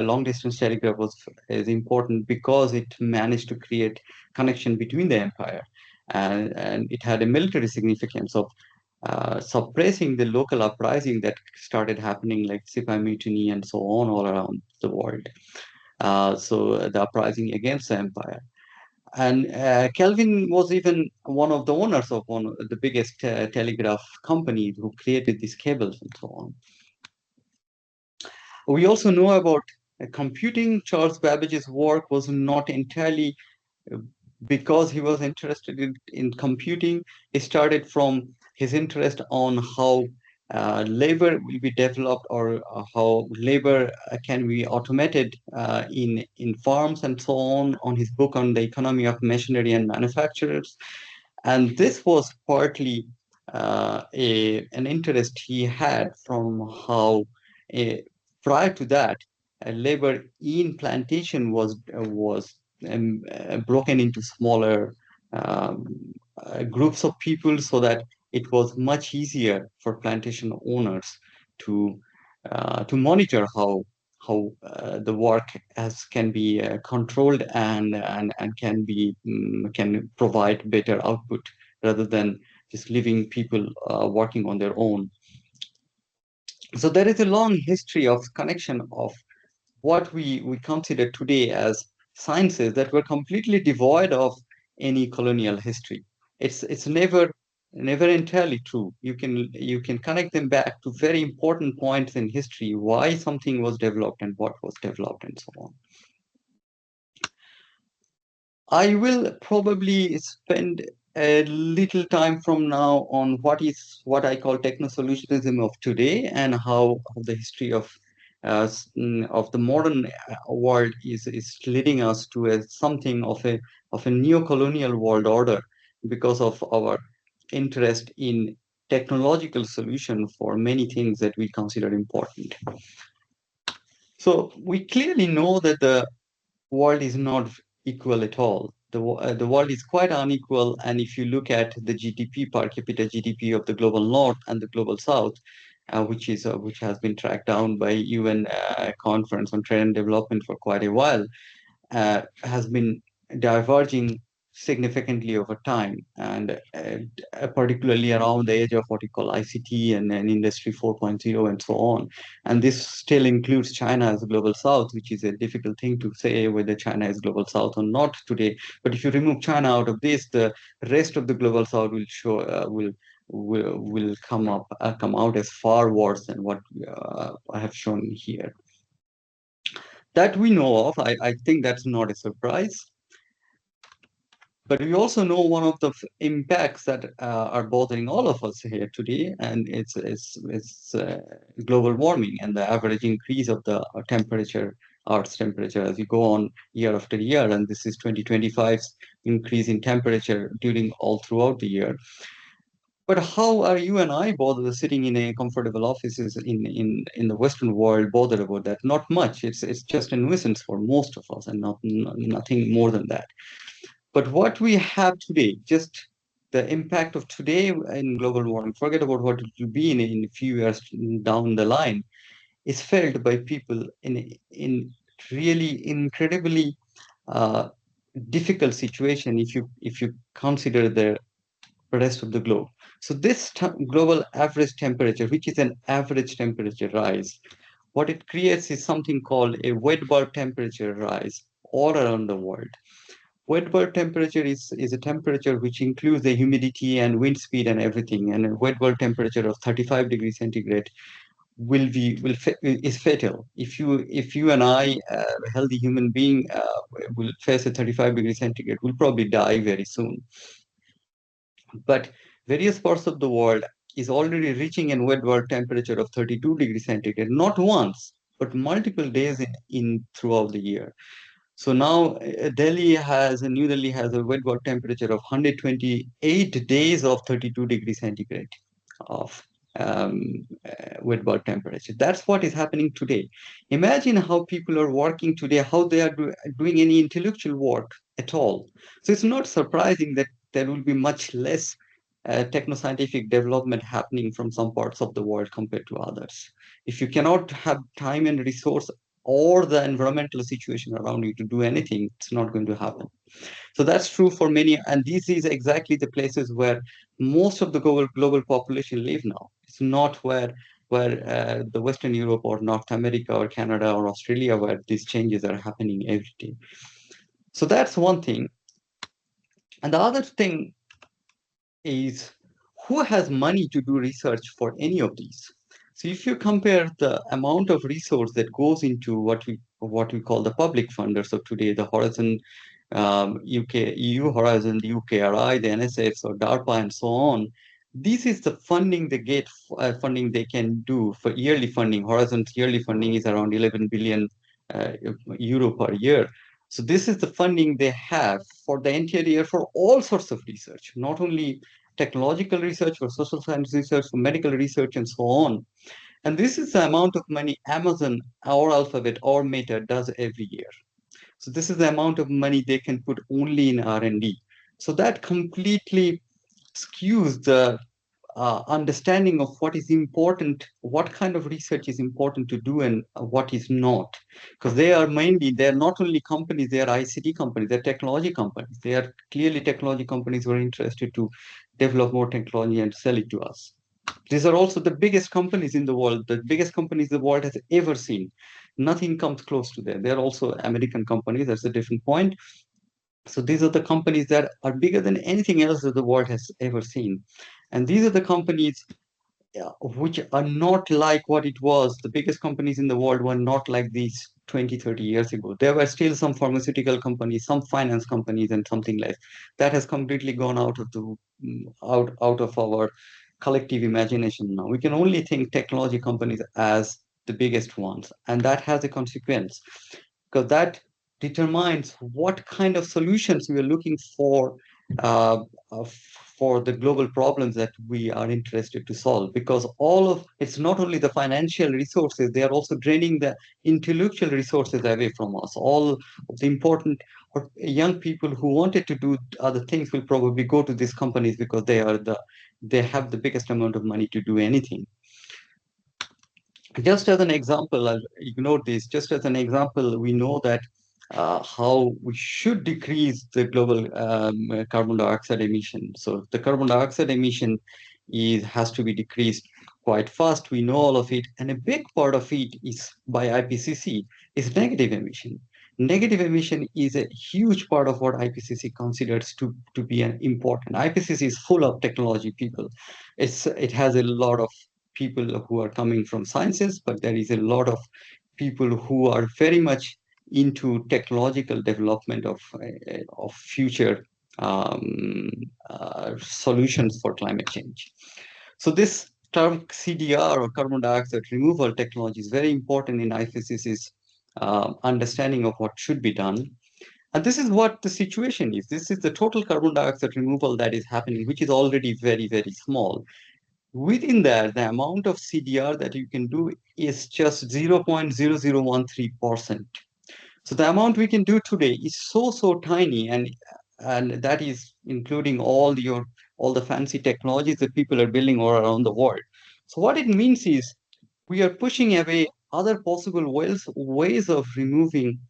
long distance telegraph is important because it managed to create connection between the empire, and it had a military significance of suppressing the local uprising that started happening, like Sipai Mutiny and so on, all around the world. So the uprising against the empire. And Kelvin was even one of the owners of one of the biggest telegraph companies who created these cables and so on. We also know about computing. Charles Babbage's work was not entirely because he was interested in computing. He started from his interest on how labor will be developed, or how labor can be automated in farms and so on his book on the economy of machinery and manufacturers. And this was partly an interest he had from how prior to that, labor in plantation was broken into smaller groups of people, so that it was much easier for plantation owners to monitor how the work can be controlled and can provide better output rather than just leaving people working on their own. So there is a long history of connection of what we consider today as sciences that were completely devoid of any colonial history. It's never entirely true. You can connect them back to very important points in history, why something was developed and what was developed and so on. I will probably spend a little time from now on what I call techno-solutionism of today, and how the history of the modern world is leading us to something of a neo-colonial world order because of our interest in technological solution for many things that we consider important. So we clearly know that the world is not equal at all. The world is quite unequal, and if you look at the GDP, per capita GDP of the global north and the global south, which has been tracked down by UN Conference on Trade and Development for quite a while, has been diverging significantly over time, and particularly around the age of what you call ICT and Industry 4.0 and so on. And this still includes China as a global south, which is a difficult thing to say whether China is global south or not today. But if you remove China out of this, the rest of the global south will show will come out as far worse than what I have shown here. That we know of. I think that's not a surprise. But we also know one of the impacts that are bothering all of us here today, and it's global warming and the average increase of the temperature, Earth's temperature, as you go on year after year. And this is 2025's increase in temperature during all throughout the year. But how are you and I bothered sitting in a comfortable offices in the Western world bothered about that? Not much. It's just a nuisance for most of us, and nothing more than that. But what we have today, just the impact of today in global warming, forget about what it will be in a few years down the line, is felt by people in really incredibly difficult situation if you consider the rest of the globe. So this global average temperature, which is an average temperature rise, what it creates is something called a wet bulb temperature rise all around the world. Wet bulb temperature is a temperature which includes the humidity and wind speed and everything. And a wet bulb temperature of 35 degrees centigrade is fatal. If you and I, a healthy human being, will face a 35 degrees centigrade, we'll probably die very soon. But various parts of the world is already reaching a wet bulb temperature of 32 degrees centigrade, not once, but multiple days in throughout the year. So now New Delhi has a wet bulb temperature of 128 days of 32 degrees centigrade of wet bulb temperature. That's what is happening today. Imagine how people are working today, how they are doing any intellectual work at all. So it's not surprising that there will be much less techno-scientific development happening from some parts of the world compared to others. If you cannot have time and resource or the environmental situation around you to do anything, it's not going to happen. So that's true for many, and this is exactly the places where most of the global population live now. It's not where the Western Europe or North America or Canada or Australia, where these changes are happening every day. So that's one thing. And the other thing is, who has money to do research for any of these? So if you compare the amount of resource that goes into what we call the public funders of today, the Horizon UK, EU Horizon, the UKRI, the NSFs or DARPA and so on, this is the funding they get, funding they can do for yearly funding. Horizon's yearly funding is around 11 billion euro per year. So this is the funding they have for the entire year for all sorts of research, not only technological research, for social science research, for medical research, and so on. And this is the amount of money Amazon or Alphabet or Meta does every year. So this is the amount of money they can put only in R&D. So that completely skews the understanding of what is important, what kind of research is important to do and what is not. Because they're not only companies, they are ICT companies, they're technology companies. They are clearly technology companies who are interested to develop more technology and sell it to us. These are also the biggest companies in the world, the biggest companies the world has ever seen. Nothing comes close to them. They're also American companies, that's a different point. So these are the companies that are bigger than anything else that the world has ever seen. And these are the companies which are not like what it was. The biggest companies in the world were not like these 20, 30 years ago. There were still some pharmaceutical companies, some finance companies, and something like that has completely gone out of our collective imagination now. We can only think technology companies as the biggest ones, and that has a consequence because that determines what kind of solutions we are looking uh, for the global problems that we are interested to solve. Because it's not only the financial resources, they are also draining the intellectual resources away from us. All of the important or young people who wanted to do other things will probably go to these companies because they have the biggest amount of money to do anything. Just as an example, I'll ignore this. Just as an example, we know that how we should decrease the global carbon dioxide emission. So the carbon dioxide emission has to be decreased quite fast. We know all of it. And a big part of it is by IPCC is negative emission. Negative emission is a huge part of what IPCC considers to be an important. IPCC is full of technology people. It has a lot of people who are coming from sciences, but there is a lot of people who are very much into technological development of future solutions for climate change. So this term CDR or carbon dioxide removal technology is very important in IPCC's understanding of what should be done. And this is what the situation is. This is the total carbon dioxide removal that is happening, which is already very, very small. Within that, the amount of CDR that you can do is just 0.0013%. So the amount we can do today is so tiny, and that is including all the fancy technologies that people are building all around the world. So what it means is we are pushing away other possible ways of removing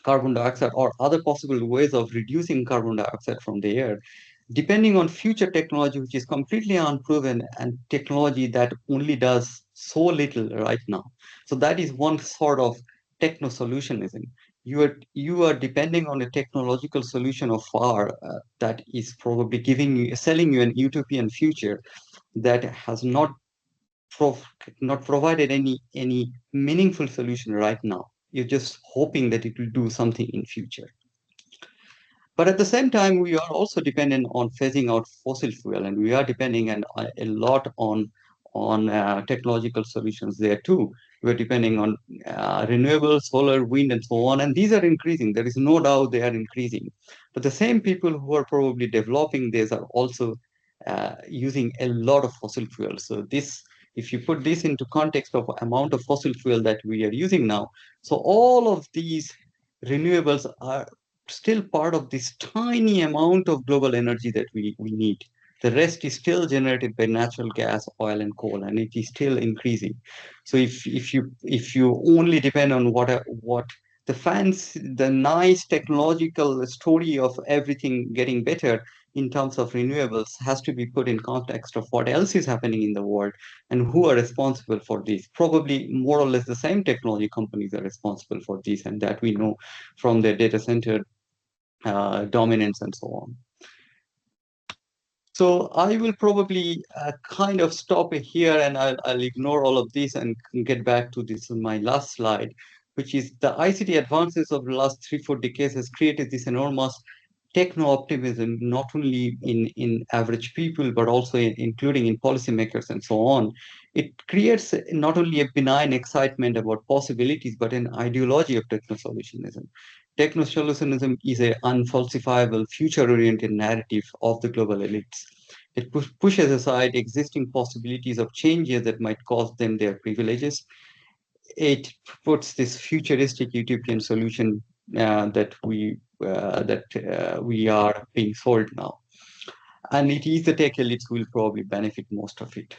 carbon dioxide or other possible ways of reducing carbon dioxide from the air, depending on future technology, which is completely unproven and technology that only does so little right now. So that is one sort of techno-solutionism. You are depending on a technological solution of far that is probably selling you an utopian future that has not provided any meaningful solution right now. You're just hoping that it will do something in future. But at the same time, we are also dependent on phasing out fossil fuel, and we are depending a lot on technological solutions there too. We're depending on renewable solar, wind, and so on, and these are increasing. There is no doubt they are increasing. But the same people who are probably developing this are also using a lot of fossil fuel. So this, if you put this into context of amount of fossil fuel that we are using now, so all of these renewables are still part of this tiny amount of global energy that we need. The rest is still generated by natural gas, oil, and coal, and it is still increasing. So if you only depend on what the nice technological story of everything getting better in terms of renewables has to be put in context of what else is happening in the world and who are responsible for this. Probably more or less the same technology companies are responsible for this, and that we know from their data center dominance and so on. So I will probably kind of stop here, and I'll ignore all of this and get back to this on my last slide, which is the ICT advances of the last 3-4 decades has created this enormous techno-optimism, not only in average people, but also including in policymakers and so on. It creates not only a benign excitement about possibilities, but an ideology of techno-solutionism. Techno-solutionism is an unfalsifiable, future-oriented narrative of the global elites. It pushes aside existing possibilities of changes that might cost them their privileges. It puts this futuristic utopian solution that we are being sold now. And it is the tech elites who will probably benefit most of it.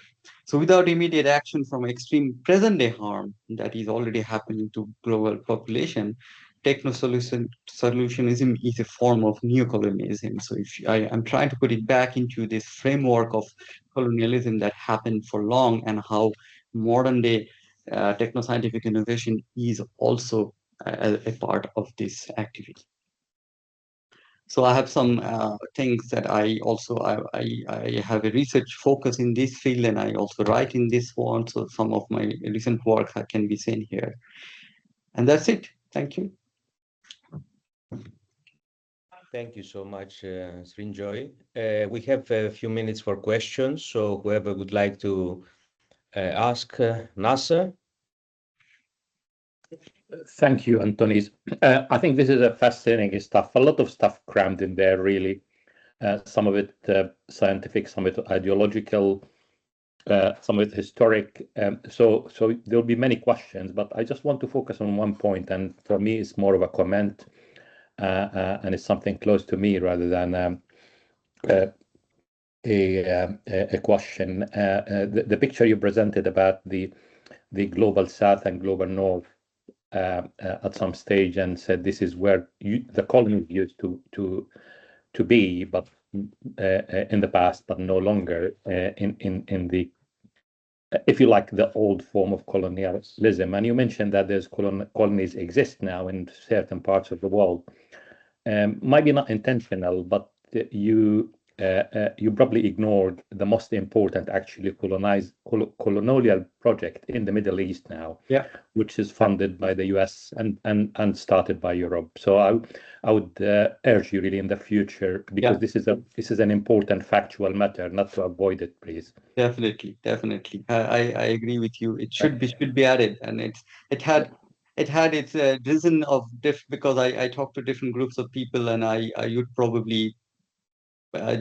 So without immediate action from extreme present-day harm that is already happening to global population, techno-solutionism is a form of neocolonialism. So I'm trying to put it back into this framework of colonialism that happened for long, and how modern-day techno-scientific innovation is also a part of this activity. So I have some things that I have a research focus in this field, and I also write in this one. So some of my recent work can be seen here. And that's it. Thank you. Thank you so much, Srinjoy. We have a few minutes for questions. So whoever would like to ask Nasser. Thank you, Antonis. I think this is a fascinating stuff. A lot of stuff crammed in there, really. Some of it scientific, some of it ideological, some of it historic. So there'll be many questions, but I just want to focus on one point, and for me, it's more of a comment, and it's something close to me rather than a question. The picture you presented about the global south and global north at some stage and said this is where the colony used to be, but in the past, but no longer in the, if you like, the old form of colonialism. And you mentioned that there's colonies exist now in certain parts of the world. Might be not intentional, but you probably ignored the most important, actually, colonial project in the Middle East now, which is funded by the US and started by Europe. So I would urge you really in the future, because this is an important factual matter, not to avoid it, please. Definitely. I agree with you. It should be added, and it had its reason of because I talked to different groups of people, and I would probably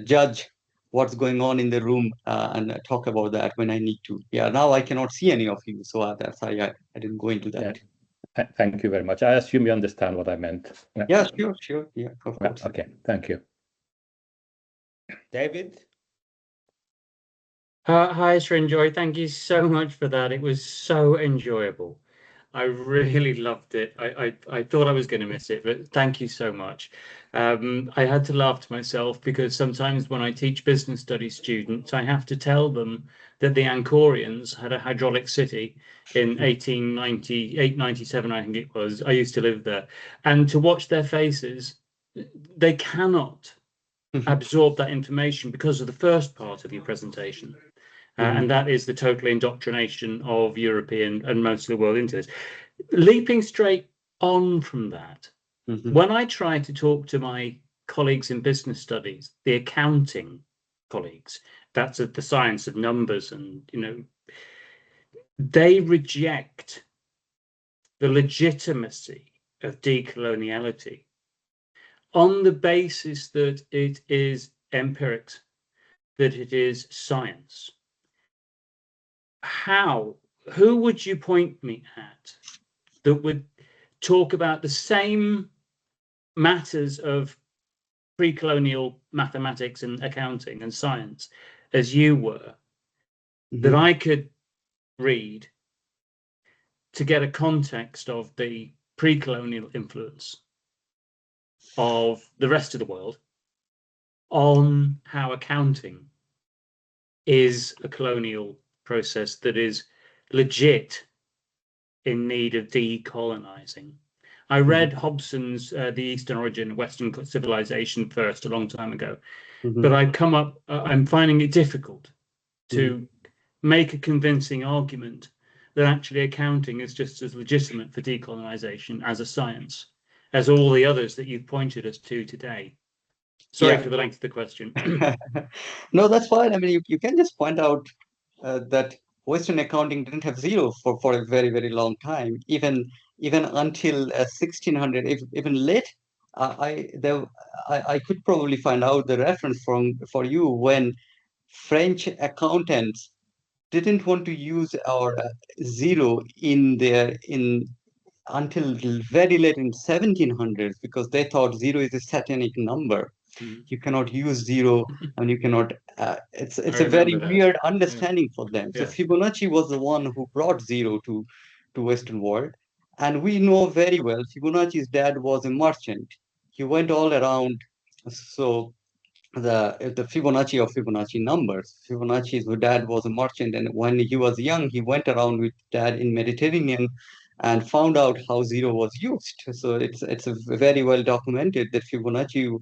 judge what's going on in the room and talk about that when I need to. Now I cannot see any of you, so that's why I didn't go into that. Thank you very much. I assume you understand what I meant. Yeah, sure. Yeah, of course. Okay, thank you. David? Hi, Srinjoy. Thank you so much for that. It was so enjoyable. I really loved it. I thought I was going to miss it, but thank you so much. I had to laugh to myself because sometimes when I teach business studies students, I have to tell them that the Angkorians had a hydraulic city in 1898, 97, I think it was. I used to live there. And to watch their faces, they cannot absorb that information because of the first part of your presentation. And that is the total indoctrination of European and most of the world into this. Leaping straight on from that, when I try to talk to my colleagues in business studies, the accounting colleagues, that's the science of numbers, and they reject the legitimacy of decoloniality on the basis that it is empirics, that it is science. Who would you point me at that would talk about the same matters of pre-colonial mathematics and accounting and science as you were, that I could read to get a context of the pre-colonial influence of the rest of the world on how accounting is a colonial process that is legit in need of decolonizing? I read Hobson's The Eastern Origin of Western Civilization first a long time ago, but I'm finding it difficult to make a convincing argument that actually accounting is just as legitimate for decolonization as a science as all the others that you've pointed us to today. Sorry for the length of the question. No, that's fine. I mean, you can just point out that Western accounting didn't have zero for a very, very long time, even until 1600, even late. I could probably find out the reference for you when French accountants didn't want to use our zero until very late in 1700s, because they thought zero is a satanic number. You cannot use zero, and you cannot. It's a very weird understanding for them. So Fibonacci was the one who brought zero to Western world, and we know very well Fibonacci's dad was a merchant. He went all around. So the Fibonacci of Fibonacci numbers. Fibonacci's dad was a merchant, and when he was young, he went around with dad in Mediterranean and found out how zero was used. So it's a very well documented that Fibonacci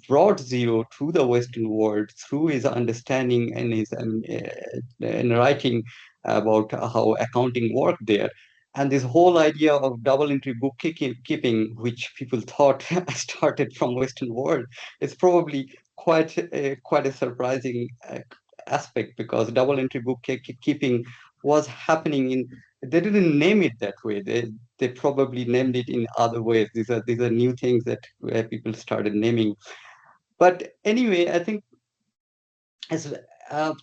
brought zero to the Western world through his understanding and his in writing about how accounting worked there. And this whole idea of double entry bookkeeping, which people thought started from Western world, is probably quite a surprising aspect, because double entry bookkeeping was happening in. They didn't name it that way. They probably named it in other ways. These are new things that people started naming. But anyway, I think as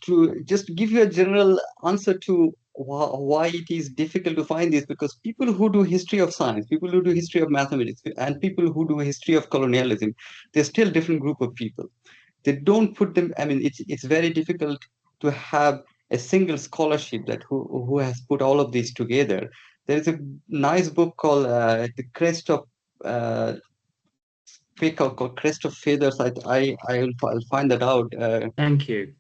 to just give you a general answer to why it is difficult to find this, because people who do history of science, people who do history of mathematics, and people who do history of colonialism, they're still different group of people. They don't put them. I mean, it's very difficult to have a single scholarship that who has put all of these together. There's a nice book called The Crest of Peacock or Crest of Feathers. I'll find that out. Thank you.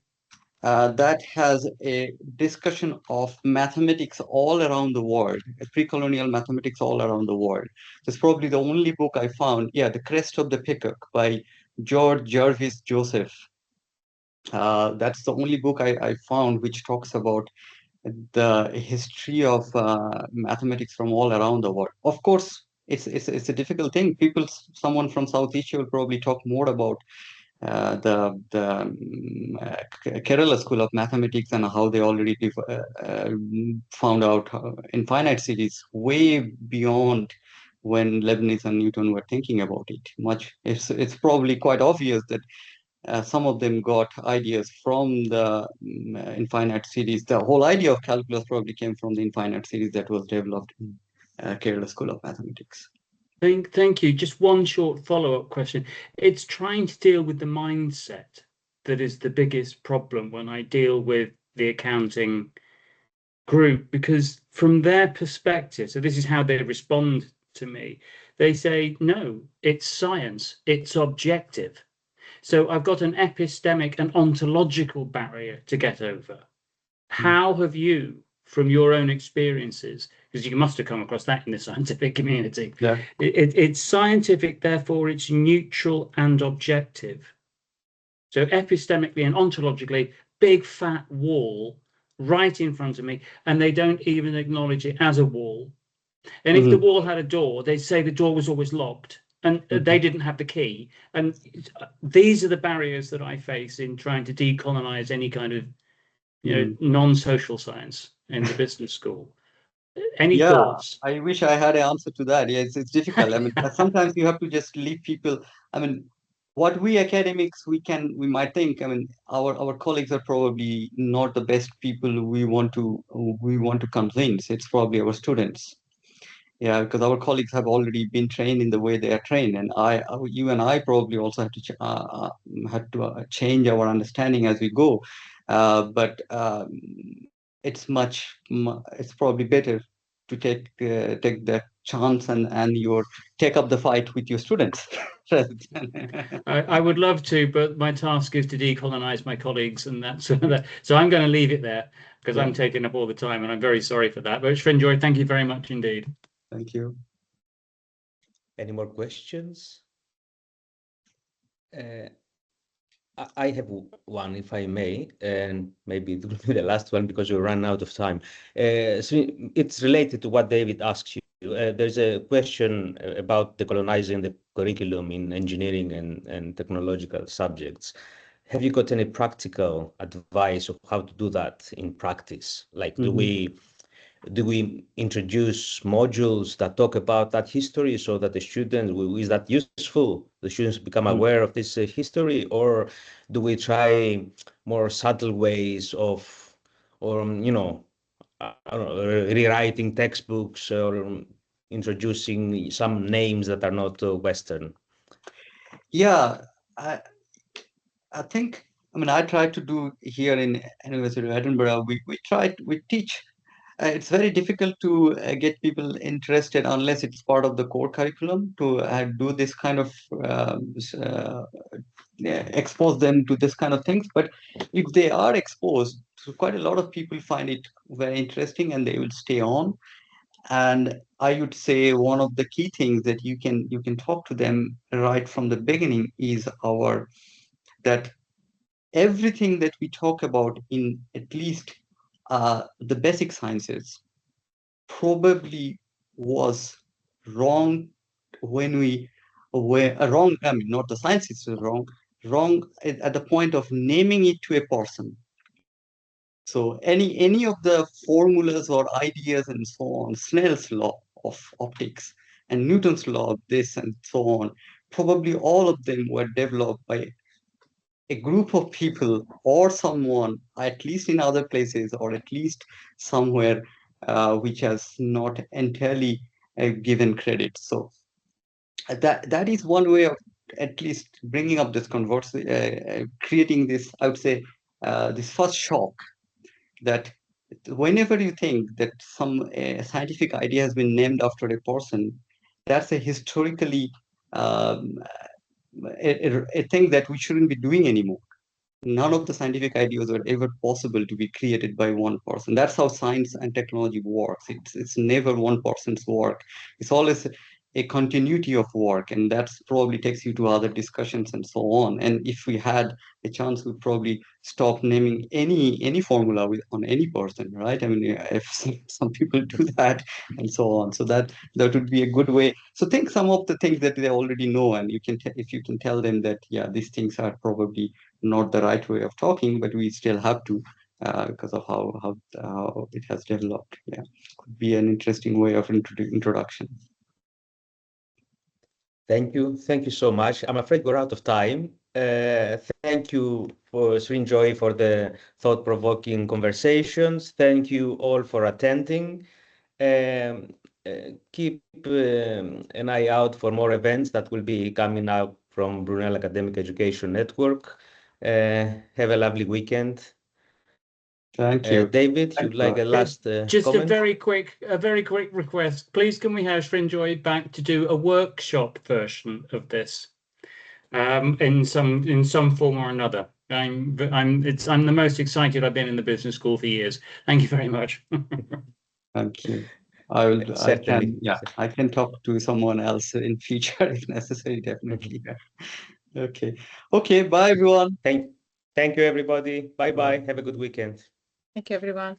That has a discussion of mathematics all around the world, pre-colonial mathematics all around the world. It's probably the only book I found. Yeah, The Crest of the Peacock by George Jervis Joseph. That's the only book I found which talks about the history of mathematics from all around the world. Of course, it's a difficult thing. Someone from South Asia will probably talk more about the Kerala School of Mathematics and how they already found out infinite series way beyond when Leibniz and Newton were thinking about it. It's probably quite obvious that some of them got ideas from the infinite series. The whole idea of calculus probably came from the infinite series that was developed in Kerala School of Mathematics. Thank you. Just one short follow-up question. It's trying to deal with the mindset that is the biggest problem when I deal with the accounting group, because from their perspective, so this is how they respond to me. They say, no, it's science, it's objective. So I've got an epistemic and ontological barrier to get over. How have you, from your own experiences, because you must have come across that in the scientific community, it's scientific, therefore it's neutral and objective. So epistemically and ontologically, big fat wall right in front of me, and they don't even acknowledge it as a wall. And if the wall had a door, they'd say the door was always locked and they didn't have the key. And these are the barriers that I face in trying to decolonize any kind of non-social science in the business school. Any thoughts? I wish I had an answer to that. Yes, it's difficult. I mean, sometimes you have to just leave people. I mean, what we academics we might think. I mean, our colleagues are probably not the best people we want to convince. It's probably our students. Yeah, because our colleagues have already been trained in the way they are trained, and you and I probably also have to change our understanding as we go. But it's probably better to take the chance and take up the fight with your students. I would love to, but my task is to decolonize my colleagues, and that's so I'm going to leave it there because I'm taking up all the time, and I'm very sorry for that. But Srinjoy, thank you very much indeed. Thank you. Any more questions? I have one, if I may, and maybe it will be the last one because we ran out of time. So it's related to what David asks you. There's a question about decolonizing the curriculum in engineering and technological subjects. Have you got any practical advice of how to do that in practice? Like, do we introduce modules that talk about that history so that the students, is that useful? The students become aware of this history, or do we try more subtle ways of, or, I don't know, rewriting textbooks or introducing some names that are not Western? Yeah, I think, I mean, I try to do here in University of Edinburgh, we teach. It's very difficult to get people interested unless it's part of the core curriculum to do this kind of expose them to this kind of things. But if they are exposed, so quite a lot of people find it very interesting and they will stay on. And I would say one of the key things that you can talk to them right from the beginning is that everything that we talk about in at least the basic sciences probably was wrong when we were wrong. I mean, not the sciences is wrong at the point of naming it to a person. So any of the formulas or ideas and so on, Snell's law of optics and Newton's law of this and so on, probably all of them were developed by a group of people or someone, at least in other places or at least somewhere which has not entirely given credit. So that is one way of at least bringing up this conversation, creating this, I would say, this first shock that whenever you think that some scientific idea has been named after a person, that's a historically a thing that we shouldn't be doing anymore. None of the scientific ideas were ever possible to be created by one person. That's how science and technology works. It's never one person's work. It's always a continuity of work, and that probably takes you to other discussions and so on. And if we had a chance, we'd probably stop naming any formula on any person, right? I mean, if some people do that and so on, so that would be a good way. So think some of the things that they already know, and you can if you can tell them that, yeah, these things are probably not the right way of talking, but we still have to because of how it has developed. Yeah, could be an interesting way of introduction. Thank you so much. I'm afraid we're out of time. Thank you for Srinjoy for the thought-provoking conversations. Thank you all for attending. Keep an eye out for more events that will be coming out from Brunel Academic Education Network. Have a lovely weekend. Thank you. David, you'd like a last just comment? a very quick request. Please, can we have Srinjoy back to do a workshop version of this in some form or another? I'm the most excited I've been in the business school for years. Thank you very much. Thank you. I can talk to someone else in future if necessary, definitely. Okay, bye everyone. Thank you everybody. Bye. Have a good weekend. Thank you everyone.